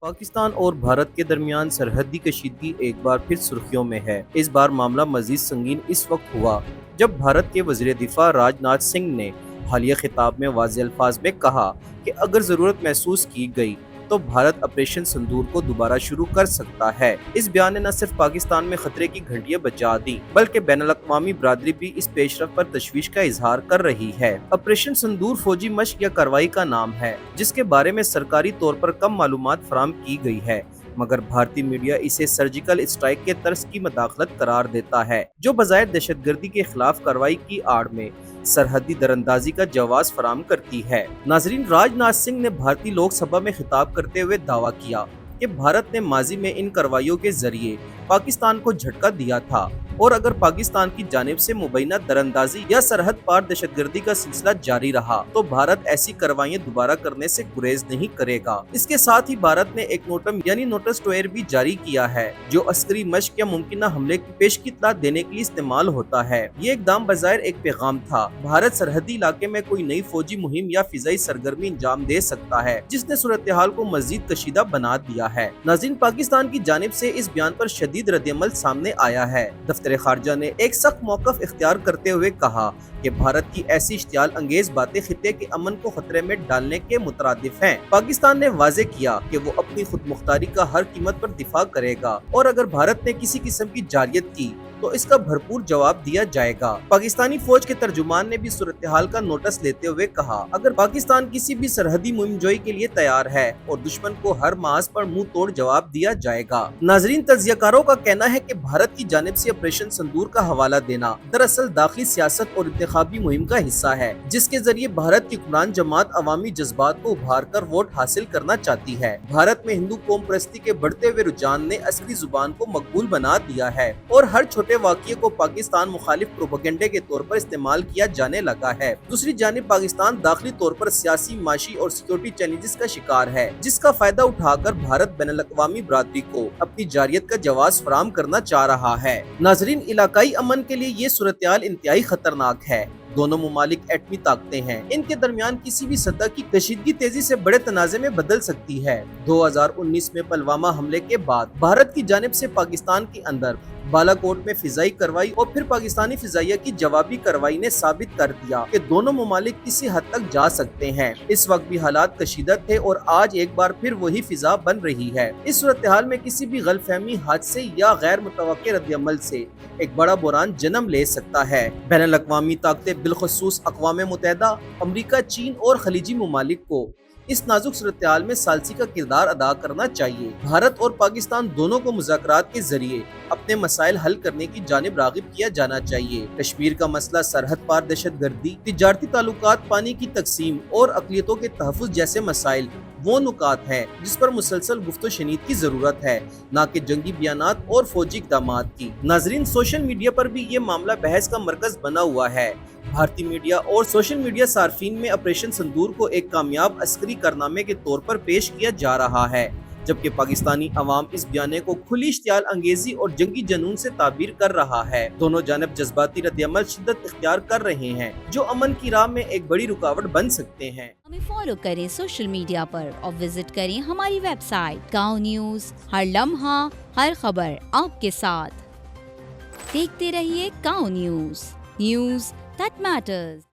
پاکستان اور بھارت کے درمیان سرحدی کشیدگی ایک بار پھر سرخیوں میں ہے۔ اس بار معاملہ مزید سنگین اس وقت ہوا جب بھارت کے وزیر دفاع راج ناتھ سنگھ نے حالیہ خطاب میں واضح الفاظ میں کہا کہ اگر ضرورت محسوس کی گئی تو بھارت آپریشن سندور کو دوبارہ شروع کر سکتا ہے۔ اس بیان نے نہ صرف پاکستان میں خطرے کی گھنٹیاں بجا دیں بلکہ بین الاقوامی برادری بھی اس پیش رفت پر تشویش کا اظہار کر رہی ہے۔ آپریشن سندور فوجی مشق یا کارروائی کا نام ہے جس کے بارے میں سرکاری طور پر کم معلومات فراہم کی گئی ہے، مگر بھارتی میڈیا اسے سرجیکل اسٹرائیک کے طرز کی مداخلت قرار دیتا ہے جو بظاہر دہشت گردی کے خلاف کارروائی کی آڑ میں سرحدی دراندازی کا جواز فراہم کرتی ہے۔ ناظرین، راج ناتھ سنگھ نے بھارتی لوک سبھا میں خطاب کرتے ہوئے دعویٰ کیا کہ بھارت نے ماضی میں ان کارروائیوں کے ذریعے پاکستان کو جھٹکا دیا تھا اور اگر پاکستان کی جانب سے مبینہ دراندازی یا سرحد پار دہشت گردی کا سلسلہ جاری رہا تو بھارت ایسی کارروائیاں دوبارہ کرنے سے گریز نہیں کرے گا۔ اس کے ساتھ ہی بھارت نے ایک نوٹم یعنی نوٹس ٹو ایئر بھی جاری کیا ہے جو عسکری مشق یا ممکنہ حملے کی پیش کی اطلاع دینے کے لیے استعمال ہوتا ہے۔ یہ اقدام بظاہر ایک پیغام تھا، بھارت سرحدی علاقے میں کوئی نئی فوجی مہم یا فضائی سرگرمی انجام دے سکتا ہے جس نے صورتحال کو مزید کشیدہ بنا دیا ہے۔ ناظرین، پاکستان کی جانب سے اس بیان پر شدید رد عمل سامنے آیا ہے۔ دفتر خارجہ نے ایک سخت موقف اختیار کرتے ہوئے کہا کہ بھارت کی ایسی اشتعال انگیز باتیں خطے کے امن کو خطرے میں ڈالنے کے مترادف ہیں۔ پاکستان نے واضح کیا کہ وہ اپنی خود مختاری کا ہر قیمت پر دفاع کرے گا اور اگر بھارت نے کسی قسم کی جارحیت کی تو اس کا بھرپور جواب دیا جائے گا۔ پاکستانی فوج کے ترجمان نے بھی صورتحال کا نوٹس لیتے ہوئے کہا، اگر پاکستان کسی بھی سرحدی مہم جوئی کے لیے تیار ہے اور دشمن کو ہر محاذ پر منہ توڑ جواب دیا جائے گا۔ ناظرین، تجزیہ کاروں کا کہنا ہے کہ بھارت کی جانب سے آپریشن سندور کا حوالہ دینا دراصل داخلی سیاست اور انتخابی مہم کا حصہ ہے جس کے ذریعے بھارت کی حکمران جماعت عوامی جذبات کو ابھار کر ووٹ حاصل کرنا چاہتی ہے۔ بھارت میں ہندو قوم پرستی کے بڑھتے ہوئے رجحان نے عسکری زبان کو مقبول بنا دیا ہے اور ہر چھوٹے واقعے کو پاکستان مخالف پروپیگنڈے کے طور پر استعمال کیا جانے لگا ہے۔ دوسری جانب پاکستان داخلی طور پر سیاسی، معاشی اور سیکورٹی چیلنجز کا شکار ہے جس کا فائدہ اٹھا کر بھارت بین الاقوامی برادری کو اپنی جارحیت کا جواز فراہم کرنا چاہ رہا ہے۔ ناظرین، علاقائی امن کے لیے یہ صورتحال انتہائی خطرناک ہے۔ دونوں ممالک ایٹمی طاقتیں ہیں، ان کے درمیان کسی بھی سطح کی کشیدگی تیزی سے بڑے تنازع میں بدل سکتی ہے۔ 2019 میں پلوامہ حملے کے بعد بھارت کی جانب سے پاکستان کے اندر بالا کوٹ میں فضائی کارروائی اور پھر پاکستانی فضائیہ کی جوابی کارروائی نے ثابت کر دیا کہ دونوں ممالک کسی حد تک جا سکتے ہیں۔ اس وقت بھی حالات کشیدہ تھے اور آج ایک بار پھر وہی فضا بن رہی ہے۔ اس صورتحال میں کسی بھی غلط فہمی، حادثے یا غیر متوقع رد عمل سے ایک بڑا بحران جنم لے سکتا ہے۔ بین الاقوامی طاقتیں بالخصوص اقوام متحدہ، امریکہ، چین اور خلیجی ممالک کو اس نازک صورتحال میں ثالثی کا کردار ادا کرنا چاہیے۔ بھارت اور پاکستان دونوں کو مذاکرات کے ذریعے اپنے مسائل حل کرنے کی جانب راغب کیا جانا چاہیے۔ کشمیر کا مسئلہ، سرحد پار دہشت گردی، تجارتی تعلقات، پانی کی تقسیم اور اقلیتوں کے تحفظ جیسے مسائل وہ نکات ہیں جس پر مسلسل گفت و شنید کی ضرورت ہے، نہ کہ جنگی بیانات اور فوجی اقدامات کی۔ ناظرین، سوشل میڈیا پر بھی یہ معاملہ بحث کا مرکز بنا ہوا ہے۔ بھارتی میڈیا اور سوشل میڈیا صارفین میں آپریشن سندور کو ایک کامیاب عسکری کارنامے کے طور پر پیش کیا جا رہا ہے، جبکہ پاکستانی عوام اس بیانے کو کھلی اشتعال انگیزی اور جنگی جنون سے تعبیر کر رہا ہے۔ دونوں جانب جذباتی رد عمل شدت اختیار کر رہے ہیں جو امن کی راہ میں ایک بڑی رکاوٹ بن سکتے ہیں۔ ہمیں فالو کریں سوشل میڈیا پر اور وزٹ کریں ہماری ویب سائٹ گاؤں نیوز، ہر لمحہ ہر خبر آپ کے ساتھ۔ دیکھتے رہیے گاؤں نیوز، نیوز دیٹ میٹرز۔